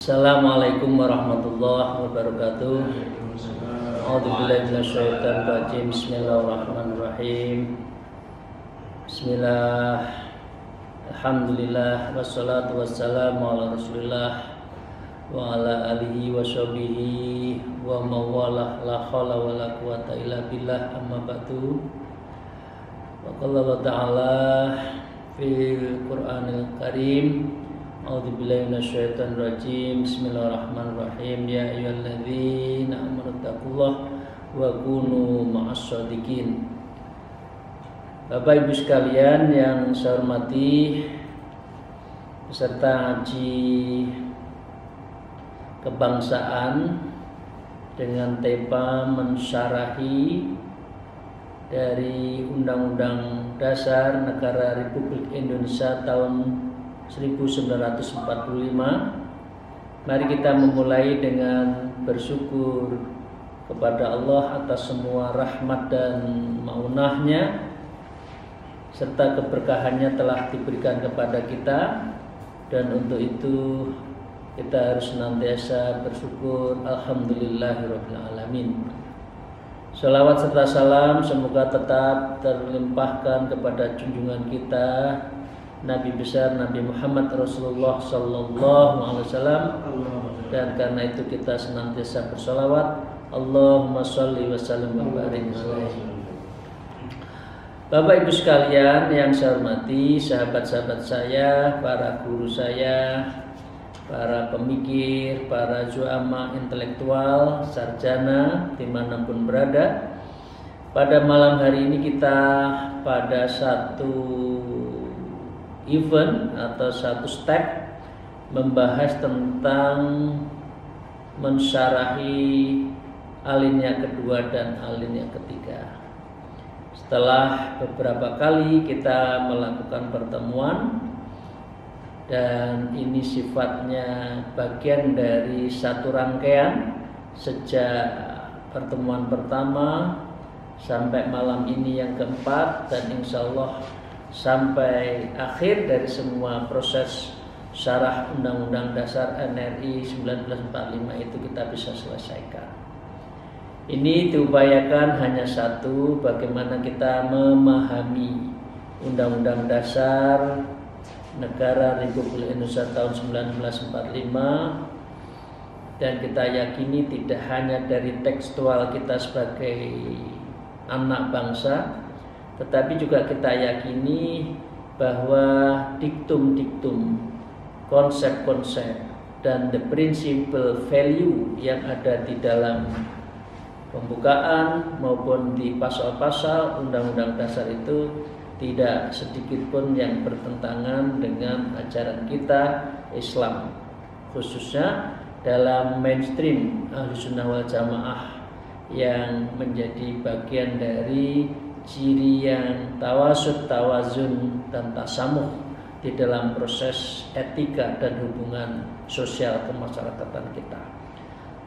Assalamualaikum warahmatullahi wabarakatuh. A'udzubillahi minasyaitonir rajim. Bismillahirrahmanirrahim. Bismillah. Alhamdulillah wassalatu wassalamu ala Rasulillah wa ala alihi wa sahbihi wa mawalah la haula wala quwata illa billah amma ba'du. Wa qala Allah ta'ala fil Qur'anil Karim. A'udzubillahi minasyaitonir rajim. Bismillahirrahmanirrahim. Ya ayyuhalladzina amanu taqullaha wa kunu ma'as-shadiqin. Bapak Ibu sekalian yang saya hormati, peserta ngaji kebangsaan dengan tema mensyarahi dari Undang-Undang Dasar Negara Republik Indonesia tahun 1945. Mari kita memulai dengan bersyukur kepada Allah atas semua rahmat dan maunahnya serta keberkahannya telah diberikan kepada kita, dan untuk itu kita harus senantiasa bersyukur. Alhamdulillahirabbil alamin. Shalawat serta salam semoga tetap terlimpahkan kepada junjungan kita Nabi besar Nabi Muhammad Rasulullah Sallallahu Alaihi Wasallam, dan karena itu kita senantiasa bersolawat. Allahumma sholli wa sallim wa barik alaihi. Bapak Ibu sekalian yang saya hormati, sahabat-sahabat saya, para guru saya, para pemikir, para zuama intelektual, sarjana dimanapun berada, pada malam hari ini kita pada satu event atau satu step membahas tentang mensyarahi alinea kedua dan alinea ketiga. Setelah beberapa kali kita melakukan pertemuan, dan ini sifatnya bagian dari satu rangkaian sejak pertemuan pertama sampai malam ini yang keempat, dan insya Allah sampai akhir dari semua proses syarah Undang-Undang Dasar NRI 1945 itu kita bisa selesaikan. Ini diupayakan hanya satu, bagaimana kita memahami Undang-Undang Dasar Negara Republik Indonesia tahun 1945, dan kita yakini tidak hanya dari tekstual kita sebagai anak bangsa, tetapi juga kita yakini bahwa diktum-diktum, konsep-konsep, dan the principal value yang ada di dalam pembukaan maupun di pasal-pasal Undang-Undang Dasar itu tidak sedikit pun yang bertentangan dengan ajaran kita Islam, khususnya dalam mainstream Ahlussunnah wal Jamaah yang menjadi bagian dari ciri yang tawasud, tawazun, dan tasamuh di dalam proses etika dan hubungan sosial kemasyarakatan kita.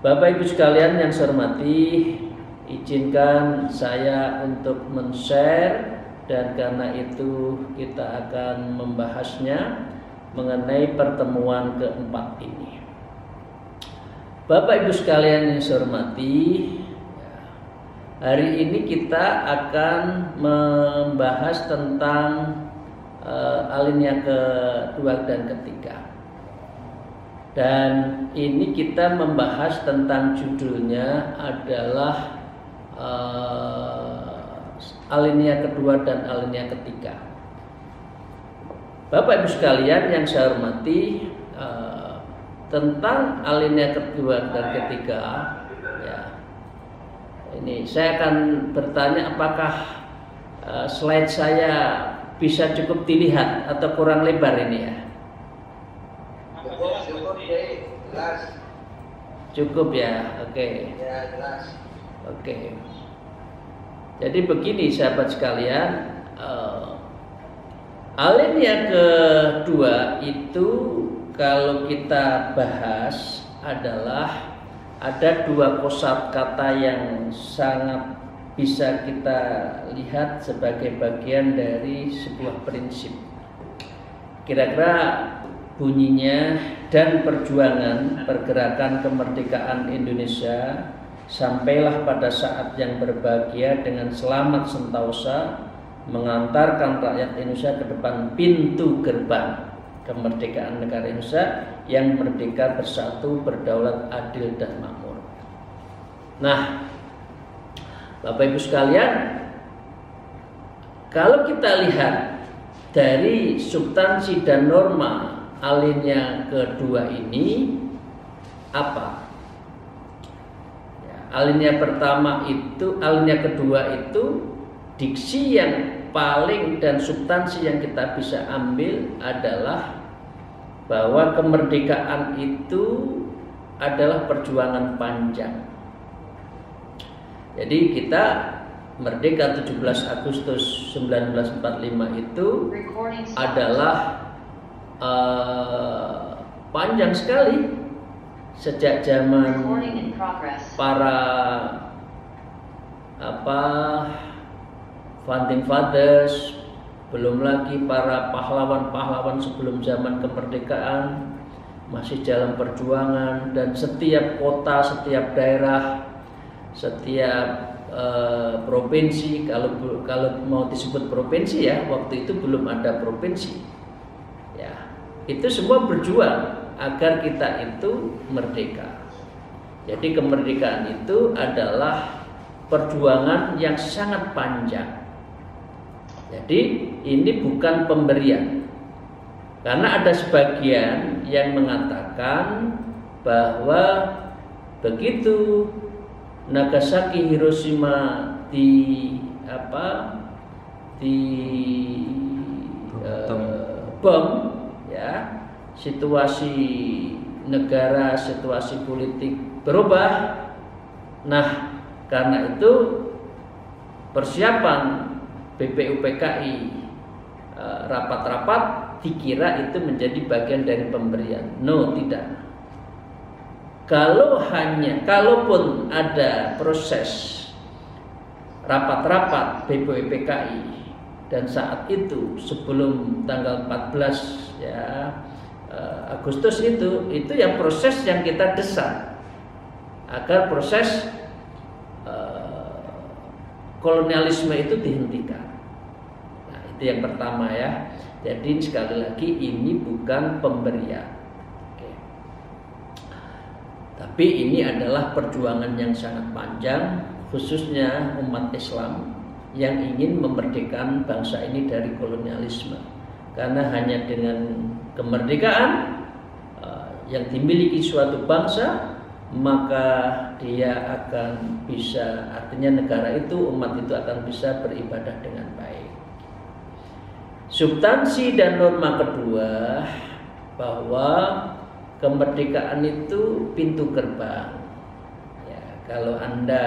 Bapak Ibu sekalian yang saya hormati, izinkan saya untuk men-share, dan karena itu kita akan membahasnya mengenai pertemuan keempat ini. Bapak Ibu sekalian yang saya hormati, hari ini kita akan membahas tentang alinea kedua dan ketiga. Dan ini kita membahas tentang judulnya adalah alinea kedua dan alinea ketiga. Bapak Ibu sekalian yang saya hormati, tentang alinea kedua dan ketiga, ya, ini saya akan bertanya apakah slide saya bisa cukup dilihat atau kurang lebar ini ya? Cukup ya, oke. Ya, jelas. Oke. Jadi begini sahabat sekalian, alinea kedua itu kalau kita bahas adalah ada dua kosakata yang sangat bisa kita lihat sebagai bagian dari sebuah prinsip. Kira-kira bunyinya dan perjuangan pergerakan kemerdekaan Indonesia sampailah pada saat yang berbahagia dengan selamat sentosa mengantarkan rakyat Indonesia ke depan pintu gerbang kemerdekaan negara Indonesia yang merdeka, bersatu, berdaulat, adil, dan makmur. Nah, Bapak Ibu sekalian, kalau kita lihat dari substansi dan norma alinea kedua ini apa? Ya, alinea kedua itu diksi yang paling dan substansi yang kita bisa ambil adalah bahwa kemerdekaan itu adalah perjuangan panjang. Jadi kita merdeka 17 Agustus 1945 itu adalah panjang sekali, sejak zaman para founding fathers, belum lagi para pahlawan-pahlawan sebelum zaman kemerdekaan masih dalam perjuangan, dan setiap kota, setiap daerah, setiap provinsi, kalau mau disebut provinsi ya, waktu itu belum ada provinsi ya, itu semua berjuang agar kita itu merdeka. Jadi kemerdekaan itu adalah perjuangan yang sangat panjang. Jadi ini bukan pemberian, karena ada sebagian yang mengatakan bahwa begitu Nagasaki, Hiroshima bom ya, situasi negara, situasi politik berubah. Nah, karena itu persiapan BPUPKI rapat-rapat dikira itu menjadi bagian dari pemberian. No, tidak. Kalaupun ada proses rapat-rapat BPUPKI dan saat itu sebelum tanggal 14 ya Agustus itu yang proses yang kita desak agar proses kolonialisme itu dihentikan. Nah, itu yang pertama ya. Jadi sekali lagi ini bukan pemberian. Oke. Tapi ini adalah perjuangan yang sangat panjang, khususnya umat Islam yang ingin memerdekakan bangsa ini dari kolonialisme. Karena hanya dengan kemerdekaan yang dimiliki suatu bangsa, maka dia akan bisa, artinya negara itu, umat itu akan bisa beribadah dengan baik. Substansi dan norma kedua, bahwa kemerdekaan itu pintu gerbang ya, kalau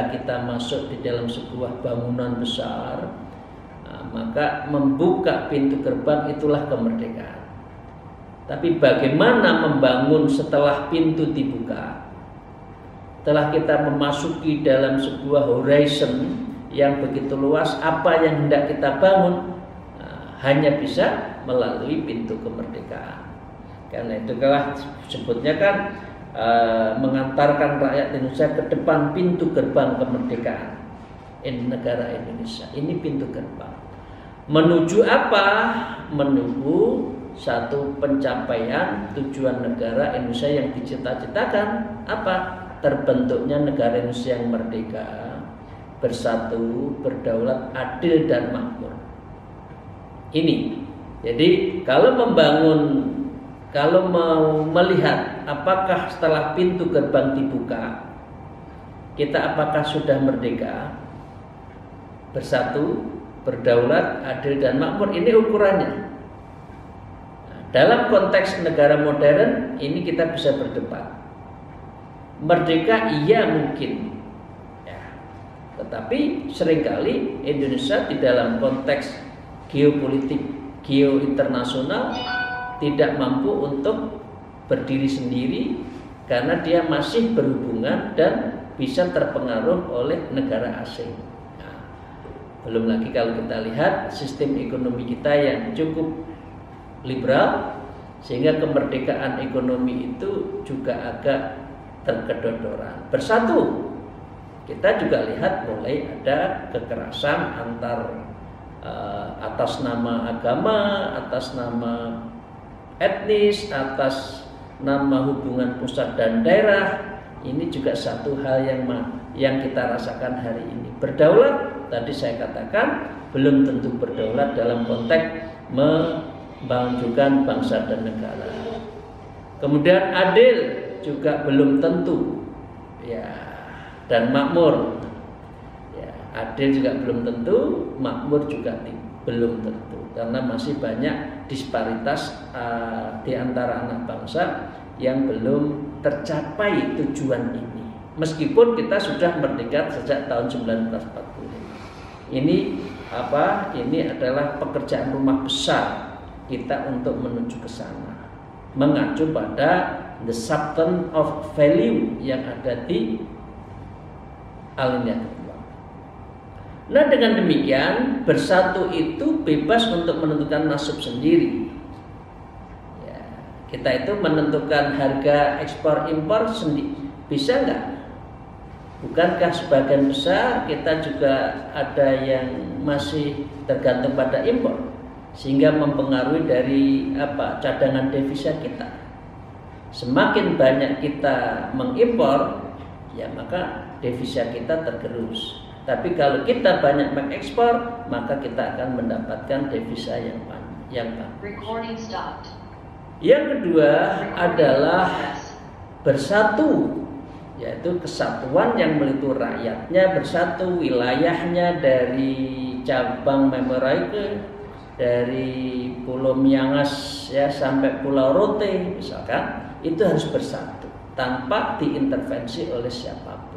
kita masuk di dalam sebuah bangunan besar, maka membuka pintu gerbang itulah kemerdekaan. Tapi bagaimana membangun setelah pintu dibuka? Setelah kita memasuki dalam sebuah horizon yang begitu luas, apa yang hendak kita bangun hanya bisa melalui pintu kemerdekaan. Karena itu sebutnya kan mengantarkan rakyat Indonesia ke depan pintu gerbang kemerdekaan negara Indonesia. Ini pintu gerbang. Menuju apa? Menuju satu pencapaian tujuan negara Indonesia yang dicita-citakan. Apa? Terbentuknya negara Indonesia yang merdeka, bersatu, berdaulat, adil, dan makmur. Ini. Jadi kalau mau melihat apakah setelah pintu gerbang dibuka, kita apakah sudah merdeka, bersatu, berdaulat, adil, dan makmur, ini ukurannya. Nah, dalam konteks negara modern ini kita bisa berdebat. Merdeka iya mungkin ya. Tetapi seringkali Indonesia di dalam konteks geopolitik, geointernasional tidak mampu untuk berdiri sendiri karena dia masih berhubungan dan bisa terpengaruh oleh negara asing. Nah, belum lagi kalau kita lihat sistem ekonomi kita yang cukup liberal, sehingga kemerdekaan ekonomi itu juga agak terkedodoran. Bersatu, kita juga lihat mulai ada kekerasan antar atas nama agama, atas nama etnis, atas nama hubungan pusat dan daerah. Ini juga satu hal yang kita rasakan hari ini. Berdaulat, tadi saya katakan, belum tentu berdaulat dalam konteks membangunkan bangsa dan negara. Kemudian adil juga belum tentu, ya, dan makmur. Adil juga belum tentu, makmur juga belum tentu, karena masih banyak disparitas di antara anak bangsa yang belum tercapai tujuan ini. Meskipun kita sudah merdeka sejak tahun 1945. Ini adalah pekerjaan rumah besar kita untuk menuju ke sana, mengacu pada the substance of value yang ada di alinea kedua. Nah, dengan demikian bersatu itu bebas untuk menentukan nasib sendiri. Ya, kita itu menentukan harga ekspor impor sendiri, bisa nggak? Bukankah sebagian besar kita juga ada yang masih tergantung pada impor, sehingga mempengaruhi dari cadangan devisa kita. Semakin banyak kita mengimpor, ya maka devisa kita tergerus. Tapi kalau kita banyak mengekspor, maka kita akan mendapatkan devisa yang bagus. Yang kedua adalah bersatu, yaitu kesatuan yang meliputi rakyatnya bersatu, wilayahnya dari cabang Merauke, dari Pulau Miangas ya sampai Pulau Rote misalkan, itu harus bersatu tanpa diintervensi oleh siapapun.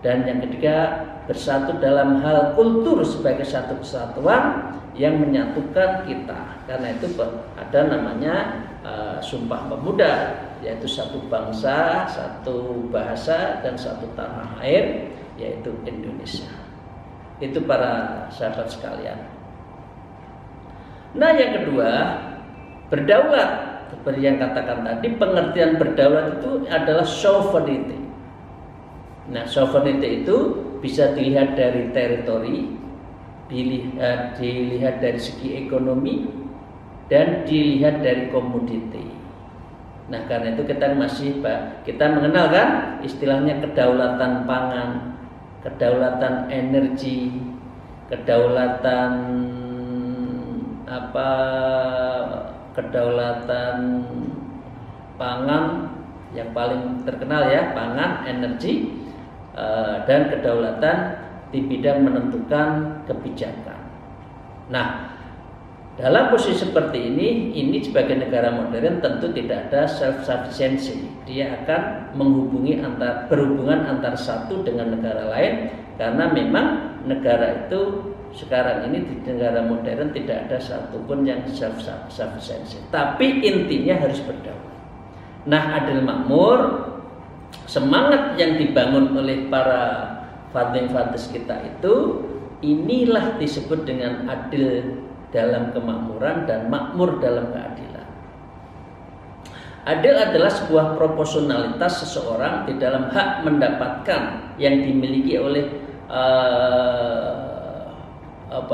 Dan yang ketiga, bersatu dalam hal kultur sebagai satu kesatuan yang menyatukan kita. Karena itu ada namanya Sumpah Pemuda, yaitu satu bangsa, satu bahasa, dan satu tanah air, yaitu Indonesia. Itu para sahabat sekalian. Nah, yang kedua, berdaulat. Seperti yang katakan tadi, pengertian berdaulat itu adalah sovereignty. Nah, sovereignty itu bisa dilihat dari teritori, dilihat dari segi ekonomi, dan dilihat dari komoditi. Nah, karena itu kita mengenal kan istilahnya kedaulatan pangan, kedaulatan energi, kedaulatan kedaulatan pangan yang paling terkenal ya, pangan, energi, dan kedaulatan di bidang menentukan kebijakan. Nah, dalam posisi seperti ini sebagai negara modern tentu tidak ada self-sufficiency. Dia akan berhubungan antara satu dengan negara lain, karena memang negara itu sekarang ini di negara modern tidak ada satupun yang self-sufficiency. Tapi intinya harus berdaulat. Nah, adil makmur, semangat yang dibangun oleh para founding-fathers kita itu, inilah disebut dengan adil dalam kemakmuran dan makmur dalam keadilan. Adil adalah sebuah proporsionalitas seseorang di dalam hak mendapatkan yang dimiliki oleh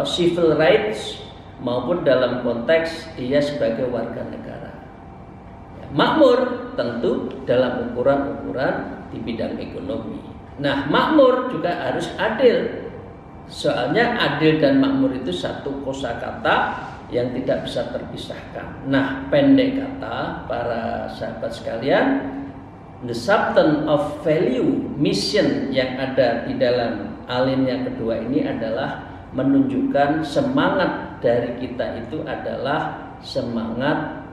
civil rights maupun dalam konteks dia sebagai warga negara. Makmur tentu dalam ukuran-ukuran di bidang ekonomi. Nah, makmur juga harus adil. Soalnya adil dan makmur itu satu kosakata yang tidak bisa terpisahkan. Nah, pendek kata para sahabat sekalian, the substance of value mission yang ada di dalam alinea kedua ini adalah menunjukkan semangat dari kita itu adalah semangat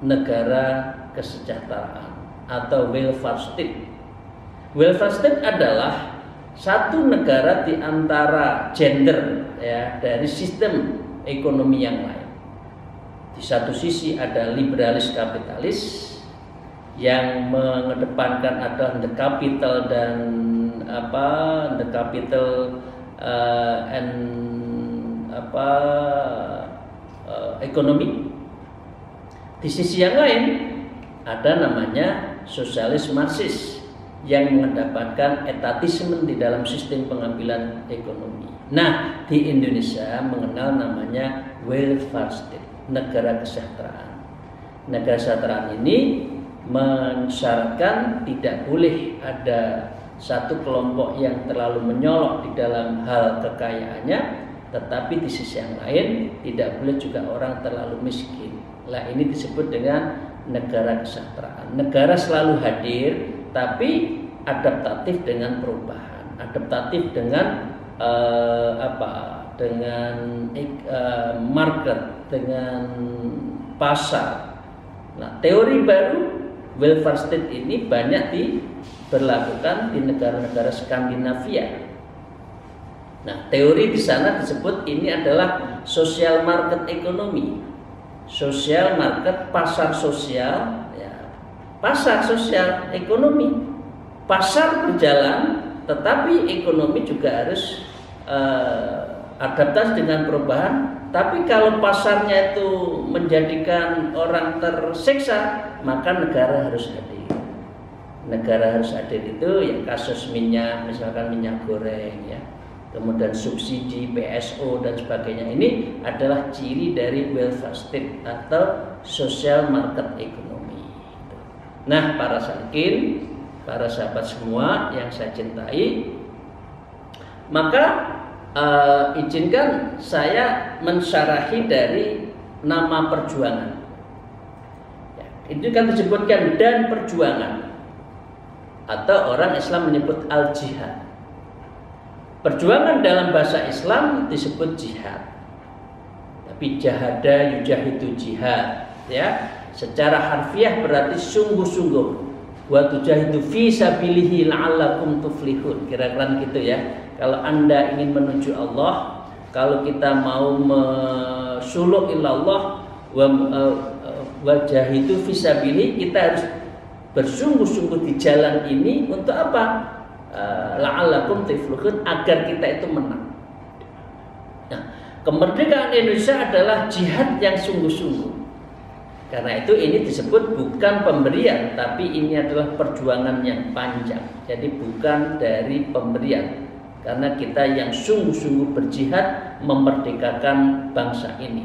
negara kesejahteraan atau welfare state. Welfare state adalah satu negara di antara gender ya dari sistem ekonomi yang lain. Di satu sisi ada liberalis kapitalis yang mengedepankan ada the capital dan the capital ekonomi. Di sisi yang lain ada namanya sosialis Marxis yang mengedepankan etatisme di dalam sistem pengambilan ekonomi. Nah, di Indonesia mengenal namanya welfare state, negara kesejahteraan. Negara kesejahteraan ini mensyaratkan tidak boleh ada satu kelompok yang terlalu menyolok di dalam hal kekayaannya, tetapi di sisi yang lain tidak boleh juga orang terlalu miskin. Lah ini disebut dengan negara kesejahteraan. Negara selalu hadir, tapi adaptatif dengan perubahan, adaptatif dengan dengan market, dengan pasar. Nah, teori baru welfare state ini banyak diberlakukan di negara-negara Skandinavia. Nah, teori di sana disebut ini adalah social market ekonomi, social market, pasar sosial, ya, pasar sosial ekonomi. Pasar berjalan, tetapi ekonomi juga harus adaptasi dengan perubahan. Tapi kalau pasarnya itu menjadikan orang tersiksa, maka negara harus hadir. Negara harus hadir itu ya kasus minyak, misalkan minyak goreng, ya, kemudian subsidi PSO dan sebagainya. Ini adalah ciri dari welfare state atau social market economy. Nah, para salikin, para sahabat semua yang saya cintai, maka izinkan saya mensyarahi dari nama perjuangan. Ya, itu kan disebutkan dan perjuangan, atau orang Islam menyebut al-jihad. Perjuangan dalam bahasa Islam disebut jihad, tapi jahada yujahidu jihad, ya, secara harfiah berarti sungguh-sungguh. Wa tujahidu fi sabilihi la'allakum tuflihun. Kira-kira gitu ya. Kalau Anda ingin menuju Allah, kalau kita mau mesuluk ilallah wa jahidu fi sabilihi, kita harus bersungguh-sungguh di jalan ini untuk apa? La'allakum tuflihun, agar kita itu menang. Nah, kemerdekaan Indonesia adalah jihad yang sungguh-sungguh. Karena itu ini disebut bukan pemberian, tapi ini adalah perjuangan yang panjang. Jadi bukan dari pemberian, karena kita yang sungguh-sungguh berjihad memerdekakan bangsa ini.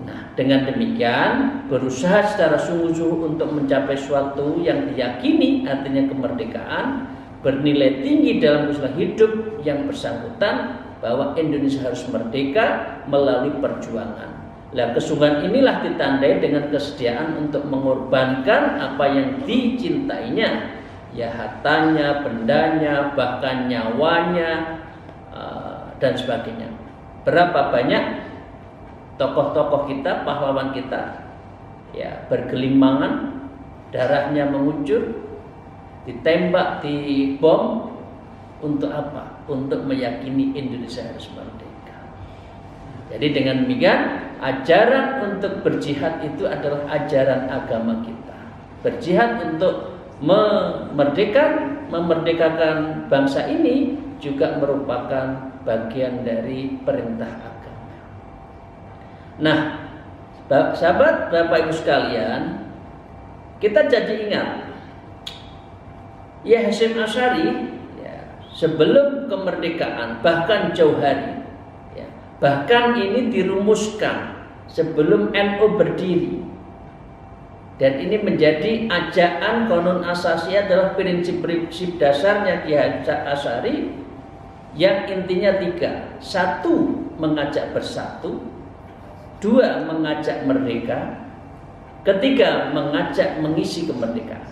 Nah, dengan demikian berusaha secara sungguh-sungguh untuk mencapai suatu yang diyakini, artinya kemerdekaan, bernilai tinggi dalam usaha hidup yang bersangkutan bahwa Indonesia harus merdeka melalui perjuangan. Nah, kesungguhan inilah ditandai dengan kesediaan untuk mengorbankan apa yang dicintainya, ya, hartanya, bendanya, bahkan nyawanya, dan sebagainya. Berapa banyak tokoh-tokoh kita, pahlawan kita, ya, bergelimangan, darahnya mengucur, ditembak, dibom, untuk apa? Untuk meyakini Indonesia harus merdeka. Jadi dengan demikian, ajaran untuk berjihad itu adalah ajaran agama kita. Berjihad untuk memerdekakan bangsa ini juga merupakan bagian dari perintah agama. Nah, sahabat, Bapak Ibu sekalian, kita jadi ingat, ya, Hasyim Asy'ari, ya, sebelum kemerdekaan, bahkan jauh hari, bahkan ini dirumuskan sebelum NU berdiri. Dan ini menjadi ajaan konon asasi adalah prinsip-prinsip dasarnya Kiai Asy'ari yang intinya 3. 1. Mengajak bersatu. 2. Mengajak merdeka. 3. Mengajak mengisi kemerdekaan.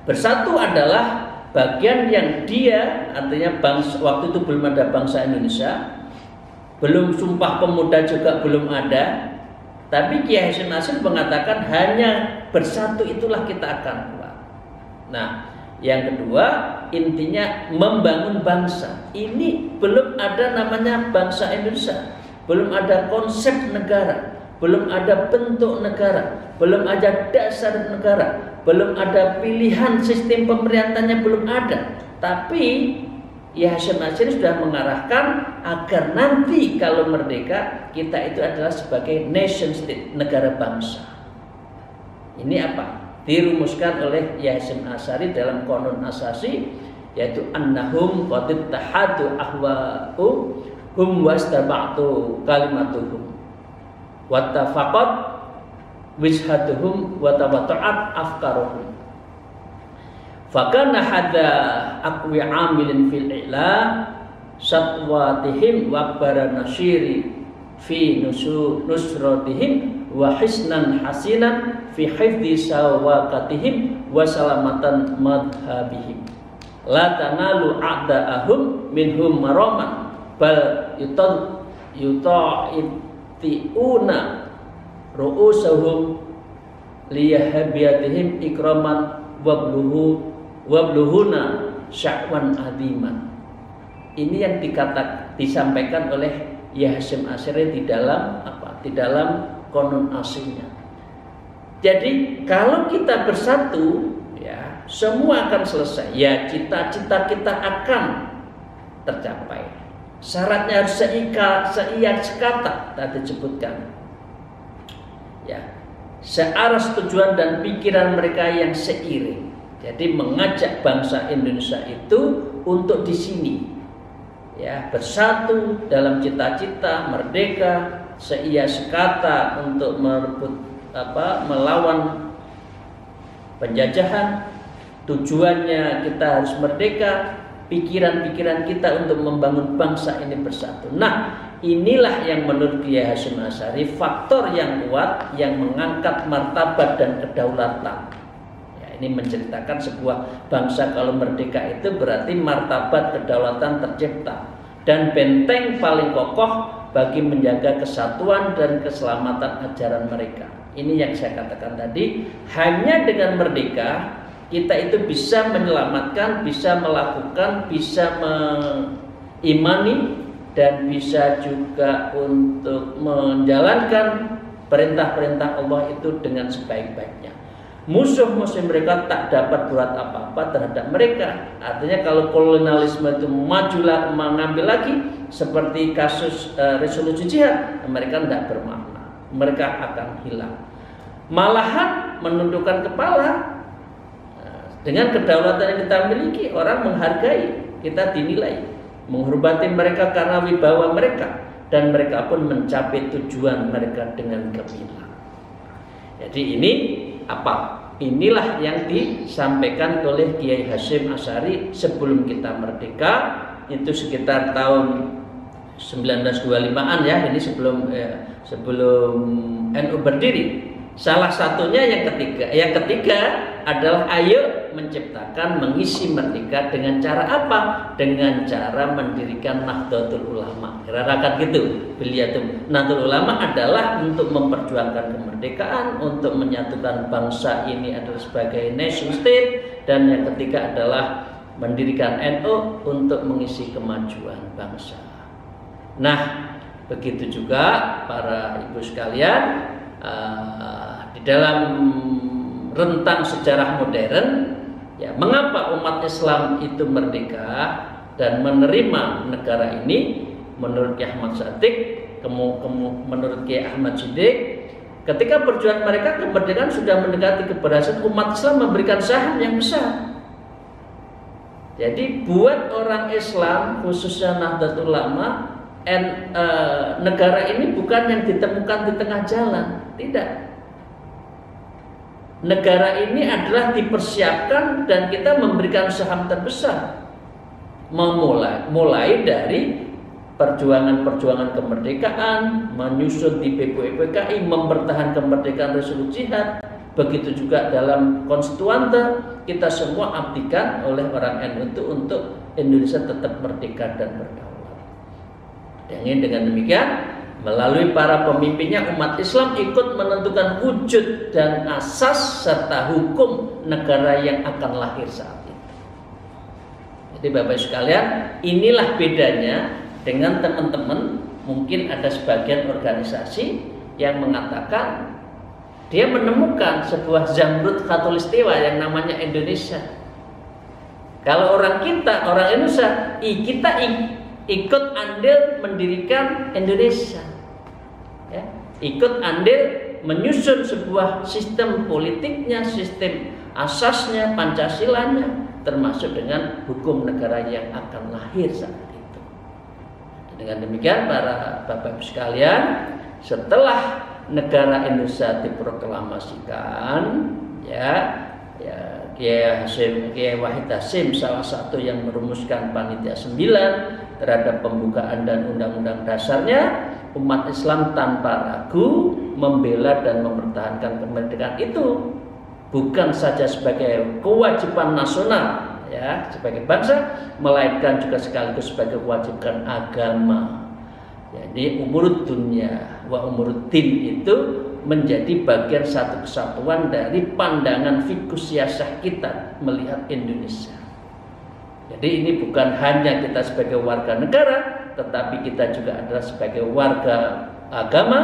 Bersatu adalah bagian yang dia, artinya bangsa, waktu itu belum ada bangsa Indonesia, belum Sumpah Pemuda juga belum ada, tapi Kiai Hasyim Asy'ari mengatakan hanya bersatu itulah kita akan kuat. Nah, yang kedua intinya membangun bangsa. Ini belum ada namanya bangsa Indonesia, belum ada konsep negara, belum ada bentuk negara, belum ada dasar negara, belum ada pilihan sistem pemerintahannya, belum ada. Tapi Ya Hasyim Asy'ari sudah mengarahkan agar nanti kalau merdeka kita itu adalah sebagai nation state, negara bangsa. Ini apa? Dirumuskan oleh Ya Hasyim Asy'ari dalam Qanun Asasi, yaitu annahum qad ittahadu ahwa'u hum wastaba'tu kalimatuhum wattafaqat wijhatuhum wa tawatta'at afkaruhum. Fakana hadza aqwi amilin fil i'la satwatihim wa akbara nasyiri fi nusratihim wa hisnan hasinan fi hifdzi sawaqatihim wa salamatan madhabihim. La tanalu a'da'ahum minhum maraman bal yuta'itiuna ru'usahum liyahabiyatihim ikraman wabluhuna sya'wan aziman. Ini yang disampaikan oleh Ya Hasyim Asy'ari di dalam apa? Di dalam Qanun Aslinya. Jadi kalau kita bersatu, ya semua akan selesai. Ya cita-cita kita akan tercapai. Syaratnya harus seiak sekata tadi disebutkan. Ya, searas tujuan dan pikiran mereka yang seiring. Jadi mengajak bangsa Indonesia itu untuk di sini, ya bersatu dalam cita-cita merdeka, seia sekata untuk merebut melawan penjajahan. Tujuannya kita harus merdeka, pikiran-pikiran kita untuk membangun bangsa ini bersatu. Nah, inilah yang menurut Kiai Hasyim Asy'ari faktor yang kuat yang mengangkat martabat dan kedaulatan. Ini menceritakan sebuah bangsa kalau merdeka itu berarti martabat kedaulatan tercipta dan benteng paling kokoh bagi menjaga kesatuan dan keselamatan ajaran mereka. Ini yang saya katakan tadi, hanya dengan merdeka kita itu bisa menyelamatkan, bisa melakukan, bisa mengimani dan bisa juga untuk menjalankan perintah-perintah Allah itu dengan sebaik-baiknya. Musuh-musuh mereka tak dapat buat apa-apa terhadap mereka. Artinya kalau kolonialisme itu mengambil lagi seperti kasus resolusi jihad, mereka tidak bermakna, mereka akan hilang. Malahan menundukkan kepala. Dengan kedaulatan yang kita miliki, orang menghargai, kita dinilai, menghormati mereka karena wibawa mereka, dan mereka pun mencapai tujuan mereka dengan gemilang. Jadi ini apa? Inilah yang disampaikan oleh Kiai Hasyim Asy'ari sebelum kita merdeka, itu sekitar tahun 1925-an ya, ini sebelum NU berdiri. Salah satunya yang ketiga adalah ayo menciptakan mengisi merdeka dengan cara apa? Dengan cara mendirikan Nahdlatul Ulama. Kira-kira gitu. Nahdlatul Ulama adalah untuk memperjuangkan kemerdekaan, untuk menyatukan bangsa ini adalah sebagai nation state, dan yang ketiga adalah mendirikan NU untuk mengisi kemajuan bangsa. Nah, begitu juga para ibu sekalian, di dalam rentang sejarah modern, ya mengapa umat Islam itu merdeka dan menerima negara ini? Menurut Kiai Ahmad Shadiq, menurut Kiai Ahmad Shadiq, ketika perjuangan mereka kemerdekaan sudah mendekati keberhasilan, umat Islam memberikan saham yang besar. Jadi buat orang Islam, khususnya Nahdlatul Ulama, negara ini bukan yang ditemukan di tengah jalan, tidak. Negara ini adalah dipersiapkan dan kita memberikan saham terbesar, mulai dari perjuangan kemerdekaan, menyusun di PPKI, mempertahankan kemerdekaan resolusi jihad, begitu juga dalam konstituante, kita semua abdikan oleh orang NU itu untuk Indonesia tetap merdeka dan berdaulat. Dengan demikian, melalui para pemimpinnya, umat Islam ikut menentukan wujud dan asas serta hukum negara yang akan lahir saat itu. Jadi Bapak sekalian, inilah bedanya dengan teman-teman. Mungkin ada sebagian organisasi yang mengatakan dia menemukan sebuah zamrud khatulistiwa yang namanya Indonesia. Kalau orang Indonesia, kita ikut andil mendirikan Indonesia, ya. Ikut andil menyusun sebuah sistem politiknya, sistem asasnya, Pancasilanya, termasuk dengan hukum negara yang akan lahir saat itu. Dengan demikian para Bapak Ibu sekalian, setelah negara Indonesia diproklamasikan, Kiai Wahid Hasyim salah satu yang merumuskan Panitia 9 terhadap pembukaan dan undang-undang dasarnya, umat Islam tanpa ragu membela dan mempertahankan kemerdekaan itu bukan saja sebagai kewajiban nasional, ya, sebagai bangsa, melainkan juga sekaligus sebagai kewajiban agama. Jadi umurud dunya wa umuruddin itu menjadi bagian satu kesatuan dari pandangan fikus siasah kita melihat Indonesia. Jadi ini bukan hanya kita sebagai warga negara, tetapi kita juga adalah sebagai warga agama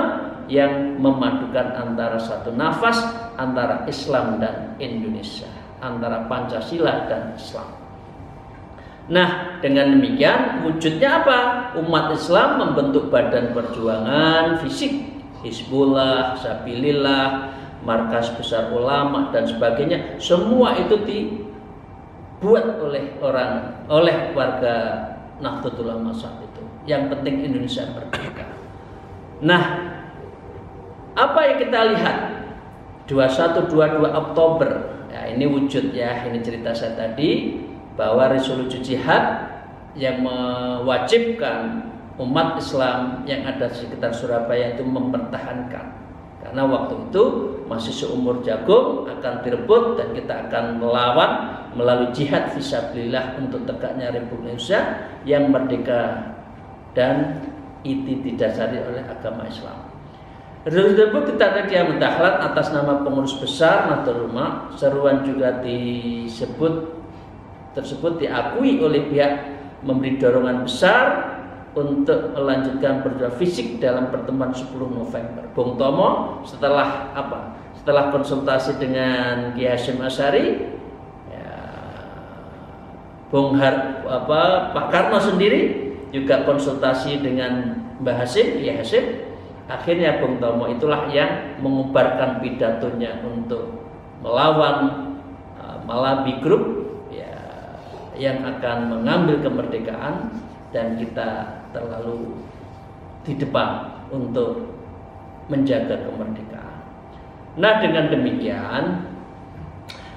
yang memadukan antara satu nafas antara Islam dan Indonesia, antara Pancasila dan Islam. Nah, dengan demikian wujudnya apa? Umat Islam membentuk badan perjuangan fisik, Hizbullah, Sabilillah, Markas Besar Ulama dan sebagainya. Semua itu dibuat oleh warga Nahdlatul Ulama saat itu. Yang penting Indonesia merdeka. Nah, apa yang kita lihat 21-22 Oktober, ya, ini wujud, ya, ini cerita saya tadi bahwa resolusi jihad yang mewajibkan umat Islam yang ada di sekitar Surabaya itu mempertahankan, karena waktu itu masih seumur jagung akan direbut dan kita akan melawan melalui jihad fisabilillah untuk tegaknya Republik Indonesia yang merdeka dan itu didasari oleh agama Islam. Resolusi tersebut kita mendahlat atas nama pengurus besar Nahdlatul Ulama. Seruan juga tersebut diakui oleh pihak memberi dorongan besar untuk melanjutkan perjuangan fisik dalam pertemuan 10 November. Bung Tomo setelah konsultasi dengan Kiai Hasyim Asy'ari, ya, Pak Karno sendiri juga konsultasi dengan Mbah Hasyim, Kiai Hasyim. Akhirnya Bung Tomo itulah yang mengubarkan pidatonya untuk melawan Malabi Group, yang akan mengambil kemerdekaan, dan kita terlalu di depan untuk menjaga kemerdekaan. Nah, dengan demikian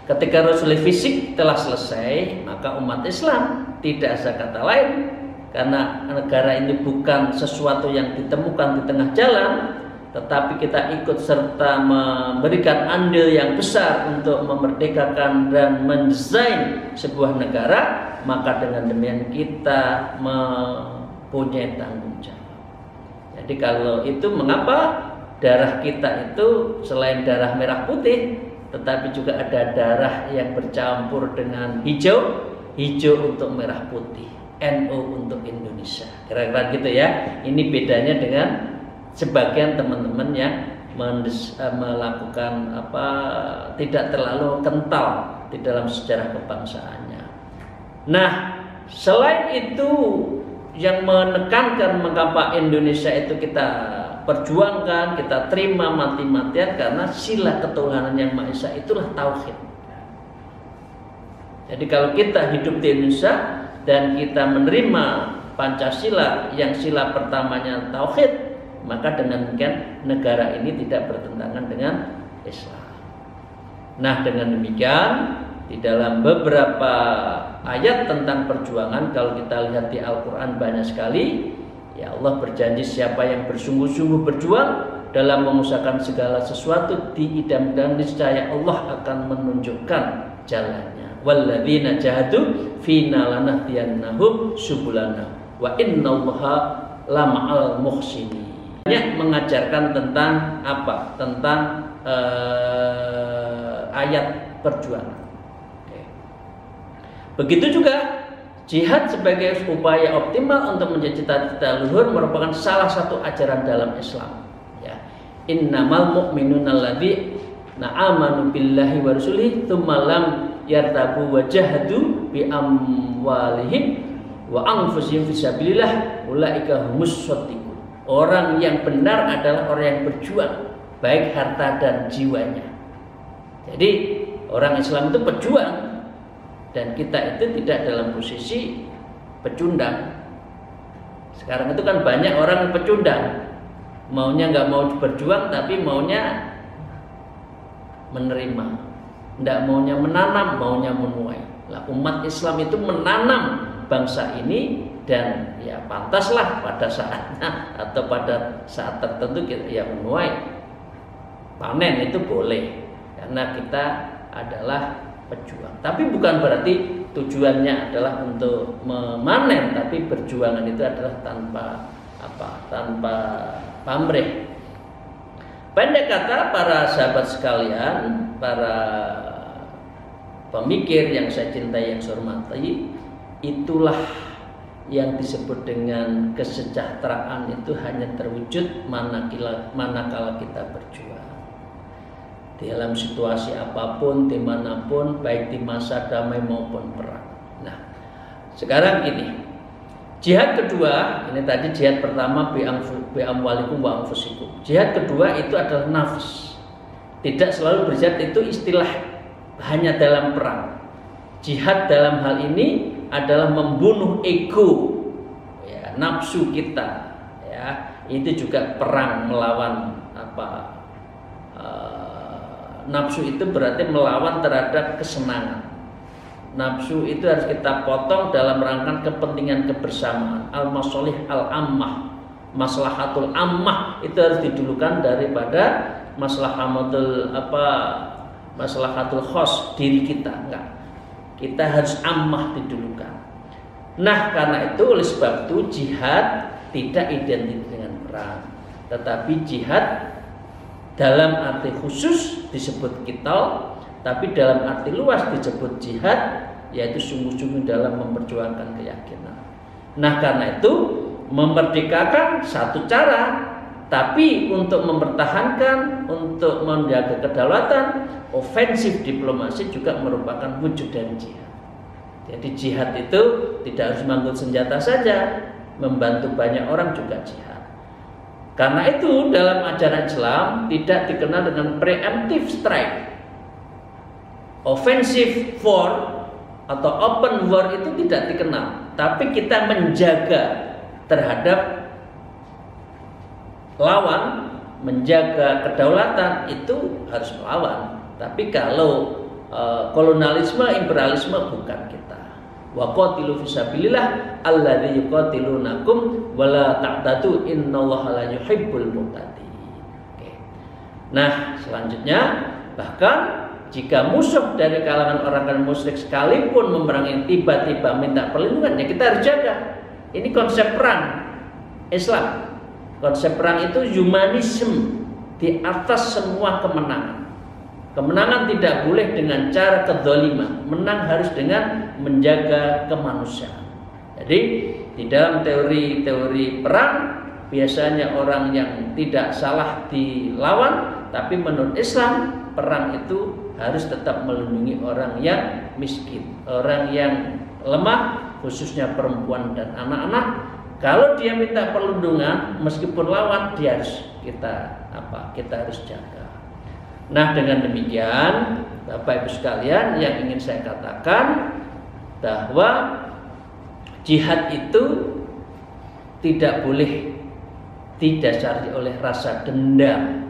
ketika resolusi fisik telah selesai, maka umat Islam tidak ada kata lain, karena negara ini bukan sesuatu yang ditemukan di tengah jalan, tetapi kita ikut serta memberikan andil yang besar untuk memerdekakan dan mendesain sebuah negara, maka dengan demikian kita mempunyai tanggung jawab. Jadi kalau itu mengapa darah kita itu selain darah merah putih, tetapi juga ada darah yang bercampur dengan hijau untuk merah putih, NU untuk Indonesia. Kira-kira gitu, ya. Ini bedanya dengan sebagian teman-teman yang melakukan tidak terlalu kental di dalam sejarah kebangsaannya. Nah, selain itu yang menekankan mengapa Indonesia itu kita perjuangkan, kita terima mati-matian, karena sila ketuhanan yang Maha Esa itulah tauhid. Jadi kalau kita hidup di Indonesia dan kita menerima Pancasila yang sila pertamanya tauhid, maka dengan demikian negara ini tidak bertentangan dengan Islam. Nah, dengan demikian di dalam beberapa ayat tentang perjuangan, kalau kita lihat di Al-Quran banyak sekali, ya, Allah berjanji siapa yang bersungguh-sungguh berjuang dalam mengusahakan segala sesuatu, diidam-idam niscaya Allah akan menunjukkan jalannya. Walladzina jahadu fina lanahdiyannahum subulana wa innallaha lama'al muhsinin. Banyak mengajarkan tentang apa? Tentang ayat perjuangan. Oke. Begitu juga jihad sebagai upaya optimal untuk menjadi cita-cita luhur merupakan salah satu ajaran dalam Islam. Ya. Innamal mu'minuna alladzina amanu billahi wa rasulihi tsumma lam yartabu wa jahadu bi amwalihim wa anfusihim fisabilillah ulaika humus shadiqun. Orang yang benar adalah orang yang berjuang baik harta dan jiwanya. Jadi orang Islam itu pejuang, dan kita itu tidak dalam posisi pecundang. Sekarang itu kan banyak orang yang pecundang, maunya nggak mau berjuang tapi maunya menerima, nggak maunya menanam, maunya menuai. Lah, umat Islam itu menanam bangsa ini, dan ya pantaslah pada saatnya atau pada saat tertentu kita ya menuai. Panen itu boleh karena kita adalah pejuang. Tapi bukan berarti tujuannya adalah untuk memanen, tapi perjuangan itu adalah tanpa pamrih. Pendek kata, para sahabat sekalian, para pemikir yang saya cintai, yang saya hormati, itulah yang disebut dengan kesejahteraan itu hanya terwujud manakala kita berjuang. Dalam situasi apapun, dimanapun, baik di masa damai maupun perang. Nah, sekarang gini, jihad kedua, ini tadi jihad pertama bi amwalikum wa anfusikum. Jihad kedua itu adalah nafs. Tidak selalu berjihad itu istilah hanya dalam perang. Jihad dalam hal ini adalah membunuh ego, ya, nafsu kita, ya. Itu juga perang melawan nafsu itu berarti melawan terhadap kesenangan. Nafsu itu harus kita potong dalam rangka kepentingan kebersamaan. Al-masolih al-ammah, maslahatul ammah itu harus didulukan daripada maslahatul khos diri kita. Enggak. Kita harus ammah didulukan. Nah, karena itu oleh sebab itu jihad tidak identik dengan perang, tetapi jihad dalam arti khusus disebut qital, tapi dalam arti luas disebut jihad, yaitu sungguh-sungguh dalam memperjuangkan keyakinan. Nah, karena itu memerdekakan satu cara, tapi untuk mempertahankan, untuk menjaga kedaulatan, ofensif diplomasi juga merupakan wujud dari jihad. Jadi jihad itu tidak harus mengangkut senjata saja, membantu banyak orang juga jihad. Karena itu dalam ajaran Islam tidak dikenal dengan preemptive strike. Offensive war atau open war itu tidak dikenal. Tapi kita menjaga terhadap lawan, menjaga kedaulatan itu harus melawan. Tapi kalau kolonialisme, imperialisme bukan kita. Wa qatilu fisabilillah alladzi yuqatilunakum wala ta'tadu innallaha la yuhibbul mu'tadin. Oke. Nah, selanjutnya bahkan jika musuh dari kalangan orang musyrik sekalipun memerangi tiba-tiba minta perlindungan, ya kita harus jaga. Ini konsep perang Islam. Konsep perang itu humanisme, di atas semua kemenangan. Kemenangan tidak boleh dengan cara kedzaliman. Menang harus dengan menjaga kemanusiaan. Jadi di dalam teori perang biasanya orang yang tidak salah dilawan, tapi menurut Islam perang itu harus tetap melindungi orang yang miskin, orang yang lemah, khususnya perempuan dan anak-anak. Kalau dia minta perlindungan, meskipun lawan, dia harus kita harus jaga. Nah, dengan demikian, Bapak Ibu sekalian, yang ingin saya katakan bahwa jihad itu tidak boleh didasari oleh rasa dendam.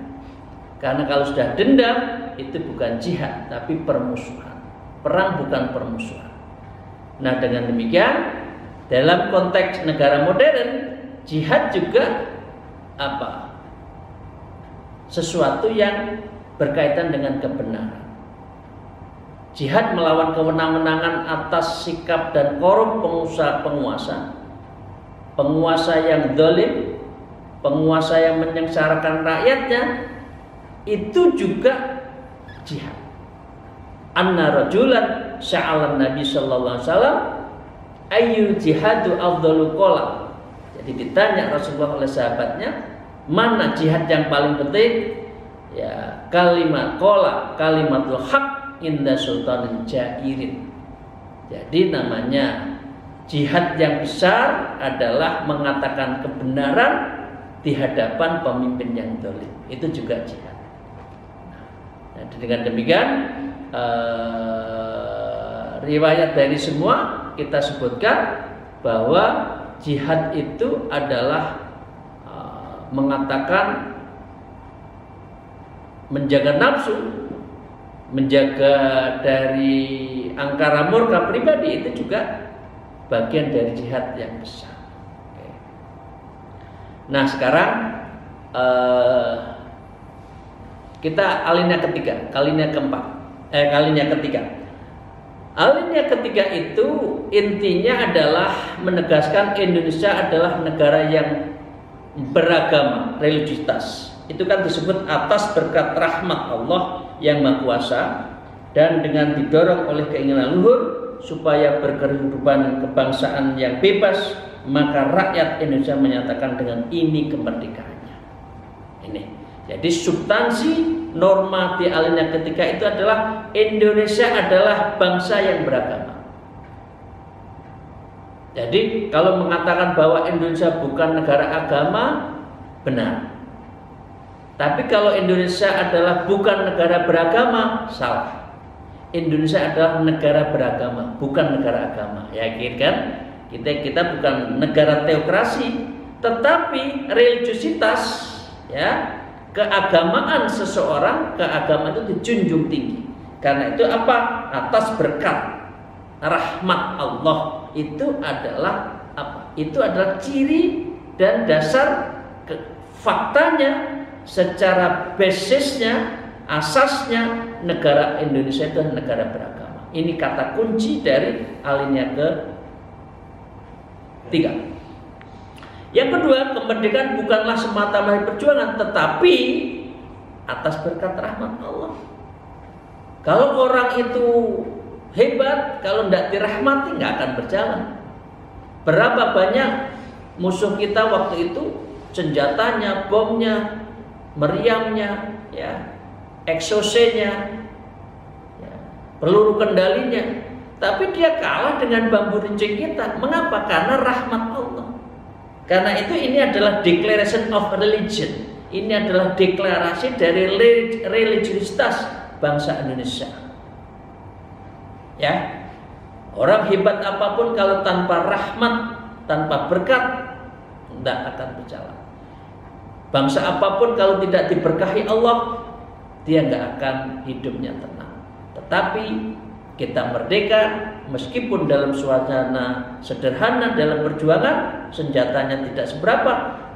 Karena kalau sudah dendam, itu bukan jihad, tapi permusuhan. Perang bukan permusuhan. Nah, dengan demikian, dalam konteks negara modern, jihad juga sesuatu yang berkaitan dengan kebenaran. Jihad melawan kewenang-wenangan atas sikap dan korup penguasa yang zalim, penguasa yang menyengsarakan rakyatnya, itu juga jihad. Anna rajulan sa'alan Nabi sallallahu alaihi wasallam ayu jihadu afdalu qala. Jadi ditanya Rasulullah oleh sahabatnya, mana jihad yang paling penting? Ya, kalimatul haq inda sultanin jairin. Jadi namanya jihad yang besar adalah mengatakan kebenaran di hadapan pemimpin yang zalim. Itu juga jihad. Nah, dengan demikian riwayat dari semua kita sebutkan bahwa jihad itu adalah mengatakan menjaga nafsu, menjaga dari angkara murka pribadi, itu juga bagian dari jihad yang besar. Oke. Nah sekarang kita alinea ketiga, alinea ketiga. Alinea ketiga itu intinya adalah menegaskan Indonesia adalah negara yang beragama, religiusitas. Itu kan disebut atas berkat rahmat Allah yang Maha Kuasa dan dengan didorong oleh keinginan luhur supaya berkehidupan kebangsaan yang bebas, maka rakyat Indonesia menyatakan dengan ini kemerdekaannya. Ini. Jadi substansi norma di alinea ketiga itu adalah Indonesia adalah bangsa yang beragama. Jadi kalau mengatakan bahwa Indonesia bukan negara agama, benar. Tapi kalau Indonesia adalah bukan negara beragama, salah. Indonesia adalah negara beragama, bukan negara agama. Yakin kan? Kita bukan negara teokrasi, tetapi religiusitas, ya, keagamaan seseorang, keagamaan itu dijunjung tinggi. Karena itu apa? Atas berkat rahmat Allah itu adalah apa? Itu adalah ciri dan dasar faktanya. Secara basisnya, asasnya negara Indonesia itu adalah negara beragama. Ini kata kunci dari alinea ketiga. Yang kedua, kemerdekaan bukanlah semata-mata perjuangan, tetapi atas berkat rahmat Allah. Kalau orang itu hebat, kalau tidak dirahmati nggak akan berjalan. Berapa banyak musuh kita waktu itu, senjatanya, bomnya, meriamnya, ya, eksosenya, ya, peluru kendalinya, tapi dia kalah dengan bambu runcing kita. Mengapa? Karena rahmat Allah. Karena itu ini adalah declaration of religion. Ini adalah deklarasi dari religiusitas bangsa Indonesia. Ya, orang hebat apapun kalau tanpa rahmat, tanpa berkat, tidak akan berjalan. Bangsa apapun kalau tidak diberkahi Allah, dia nggak akan hidupnya tenang. Tetapi kita merdeka meskipun dalam suasana sederhana dalam perjuangan, senjatanya tidak seberapa,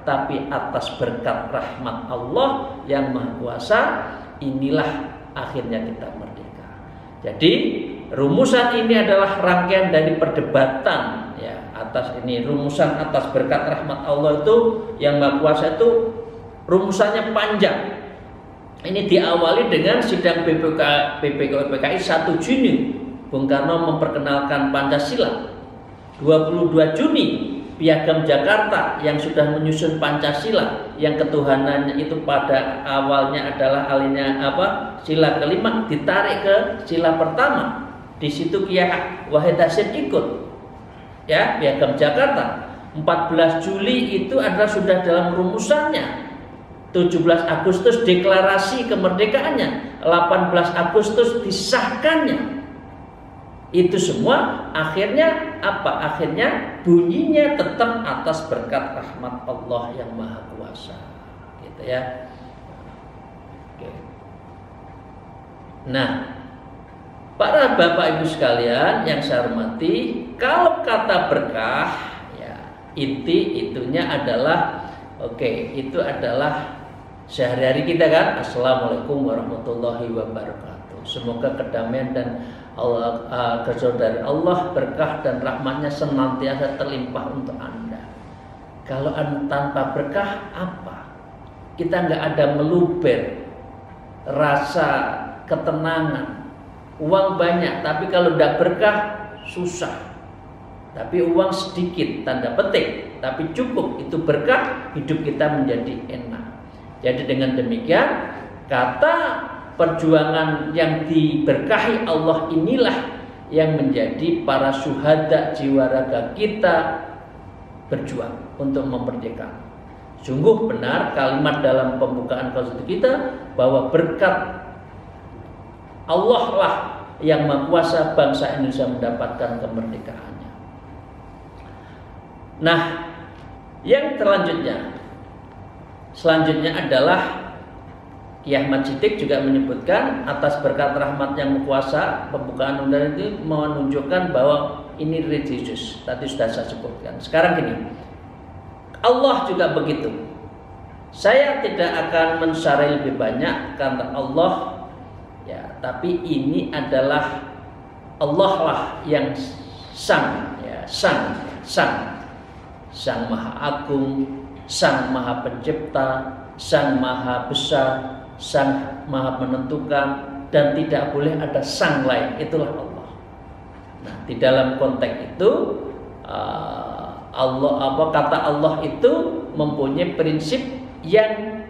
tapi atas berkat rahmat Allah yang Maha Kuasa, inilah akhirnya kita merdeka. Jadi rumusan ini adalah rangkaian dari perdebatan, ya, atas ini rumusan atas berkat rahmat Allah itu yang Maha Kuasa itu rumusannya panjang. Ini diawali dengan sidang PPKI 1 Juni. Bung Karno memperkenalkan Pancasila. 22 Juni Piagam Jakarta yang sudah menyusun Pancasila, yang ketuhanannya itu pada awalnya adalah alinea sila kelima, ditarik ke sila pertama. Di situ Kiai Wahid Hasyim ikut. Ya, Piagam Jakarta. 14 Juli itu adalah sudah dalam rumusannya. 17 Agustus deklarasi kemerdekaannya, 18 Agustus disahkannya. Itu semua akhirnya apa? Akhirnya bunyinya tetap atas berkat rahmat Allah yang Maha Kuasa. Gitu ya. Oke. Nah, para Bapak Ibu sekalian yang saya hormati, kalau kata berkah, ya, itunya adalah itu adalah sehari-hari kita kan. Assalamualaikum warahmatullahi wabarakatuh. Semoga kedamaian dan Allah kerja dari Allah, berkah dan rahmatnya senantiasa terlimpah untuk Anda. Kalau tanpa berkah apa? Kita nggak ada meluber rasa ketenangan. Uang banyak, tapi kalau tidak berkah susah. Tapi uang sedikit, tanda petik, tapi cukup, itu berkah, hidup kita menjadi enak. Jadi dengan demikian, kata perjuangan yang diberkahi Allah inilah yang menjadi para syuhada jiwa raga kita berjuang untuk memerdekakan. Sungguh benar kalimat dalam pembukaan konstitusi kita bahwa berkat Allah lah yang Maha Kuasa bangsa Indonesia mendapatkan kemerdekaannya. Nah, yang selanjutnya adalah Ki Ahmad Siddiq juga menyebutkan atas berkat rahmat yang Maha Kuasa, pembukaan undang itu menunjukkan bahwa ini religius. Tadi sudah saya sebutkan. Sekarang gini, Allah juga begitu. Saya tidak akan mensyarah lebih banyak karena Allah, ya, tapi ini adalah Allah lah yang sang Maha Agung, sang Maha Pencipta, sang Maha Besar, sang Maha Menentukan, dan tidak boleh ada sang lain. Itulah Allah. Nah, di dalam konteks itu kata Allah itu mempunyai prinsip yang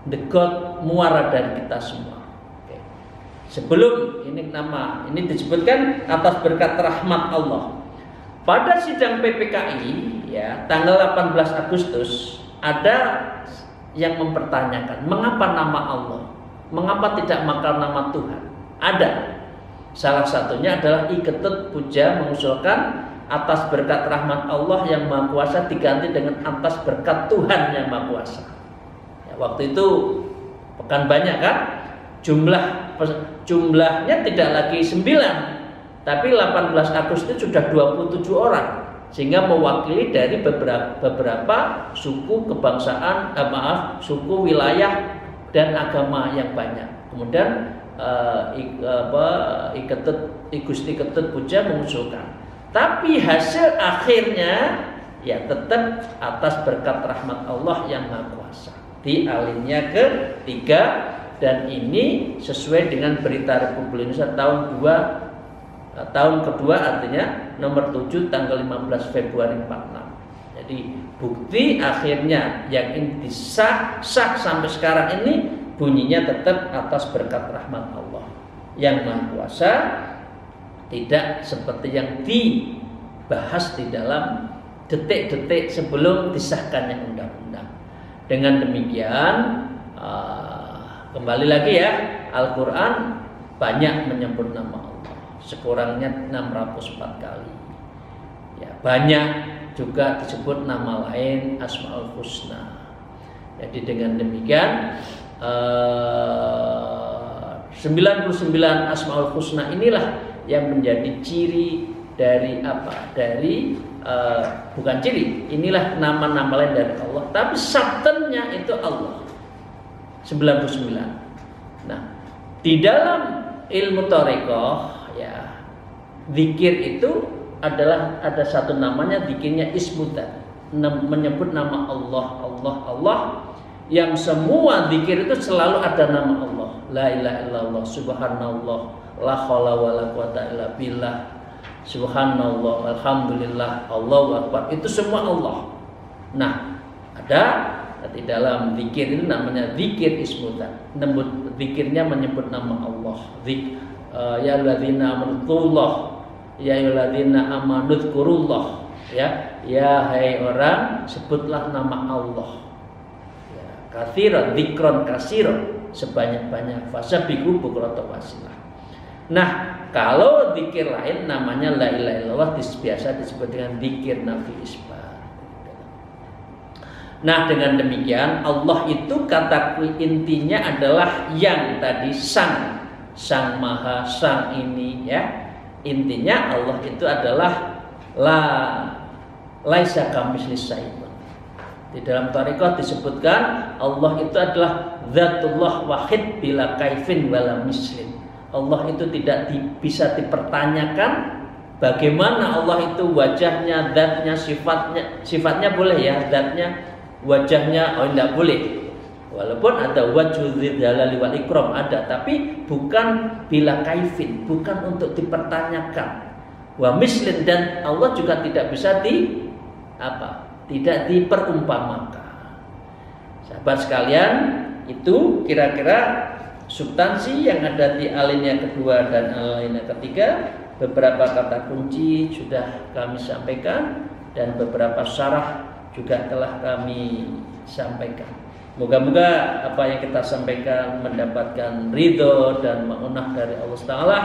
the God muara dari kita semua. Oke. Sebelum ini disebutkan atas berkat rahmat Allah. Pada sidang PPKI ya tanggal 18 Agustus ada yang mempertanyakan mengapa nama Allah, mengapa tidak makan nama Tuhan. Ada. Salah satunya adalah I Ketut Puja mengusulkan atas berkat rahmat Allah yang Maha Kuasa diganti dengan atas berkat Tuhan yang Maha Kuasa. Ya, waktu itu pekan banyak kan? Jumlahnya tidak lagi 9, tapi 18 Agustus sudah 27 orang, sehingga mewakili dari beberapa suku kebangsaan, suku wilayah dan agama yang banyak. Kemudian Gusti Ketut Puja mengusulkan. Tapi hasil akhirnya ya tetap atas berkat rahmat Allah yang Maha Kuasa. Di alinea ke-3 dan ini sesuai dengan Berita Republik Indonesia tahun kedua artinya nomor 7 tanggal 15 Februari 46. Jadi bukti akhirnya yang ini sah sampai sekarang ini bunyinya tetap atas berkat rahmat Allah yang Maha Kuasa, tidak seperti yang dibahas di dalam detik-detik sebelum disahkannya undang-undang. Dengan demikian kembali lagi ya, Al-Quran banyak menyebut nama Allah, sekurangnya 604 kali ya, banyak juga disebut nama lain Asmaul Husna. Jadi dengan demikian 99 Asmaul Husna inilah yang menjadi ciri dari apa? Bukan ciri, inilah nama-nama lain dari Allah, tapi sabtennya itu Allah 99. Nah, di dalam ilmu thariqah ya, zikir itu adalah ada satu namanya zikirnya ismudzat, menyebut nama Allah yang semua zikir itu selalu ada nama Allah. La ilaha illallah, subhanallah, la haula wala quwata illa billah, subhanallah, alhamdulillah, Allahu akbar. Itu semua Allah. Nah, ada di dalam zikir itu namanya zikir ismudzat. Zikirnya menyebut nama Allah. Ya alladzina amanullah, ya ayyuhalladzina amanudzukurullah. Ya hai orang, sebutlah nama Allah. Ya, katsiran, dzikron katsiran, sebanyak-banyak, fasabihu bukratan wasilah. Nah, kalau zikir lain namanya la ilaha illallah, biasa disebut dengan zikir nafi isbat. Nah, dengan demikian Allah itu kata intinya adalah yang tadi sang maha, sang ini ya. Intinya Allah itu adalah laisa kamitslihi syai'un. Di dalam thariqah disebutkan Allah itu adalah Zatullah wahid bila kaifin wala mislin. Allah itu tidak bisa dipertanyakan bagaimana Allah itu wajahnya, zatnya, sifatnya boleh ya, zatnya, wajahnya tidak boleh. Walaupun ada wajhul jalali wal ikram ada, tapi bukan bila kaifin, bukan untuk dipertanyakan. Wa mislin, dan Allah juga tidak bisa tidak diperumpamakan. Sahabat sekalian, itu kira-kira substansi yang ada di alinea kedua dan alinea ketiga, beberapa kata kunci sudah kami sampaikan dan beberapa syarah juga telah kami sampaikan. Moga-moga apa yang kita sampaikan mendapatkan ridho dan maunah dari Allah Ta'ala.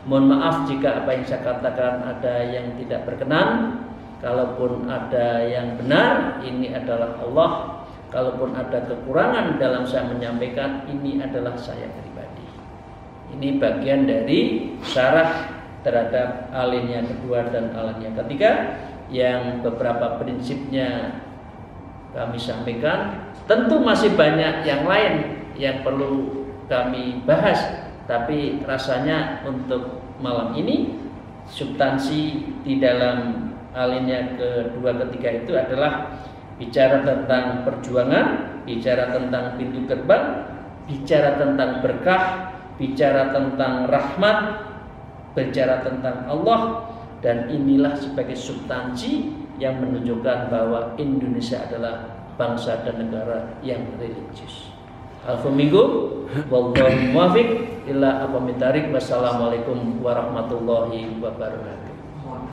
Mohon maaf jika apa yang saya katakan ada yang tidak berkenan. Kalaupun ada yang benar, ini adalah Allah. Kalaupun ada kekurangan dalam saya menyampaikan, ini adalah saya pribadi. Ini bagian dari syarah terhadap alinea kedua dan alinea ketiga, yang beberapa prinsipnya kami sampaikan. Tentu masih banyak yang lain yang perlu kami bahas, tapi rasanya untuk malam ini substansi di dalam alinea kedua ketiga itu adalah bicara tentang perjuangan, bicara tentang pintu gerbang, bicara tentang berkah, bicara tentang rahmat, bicara tentang Allah. Dan inilah sebagai substansi yang menunjukkan bahwa Indonesia adalah bangsa dan negara yang religius. Alhamdulillah, wallahu muwaffiq ila aqwamit thariq. Wassalamualaikum warahmatullahi wabarakatuh.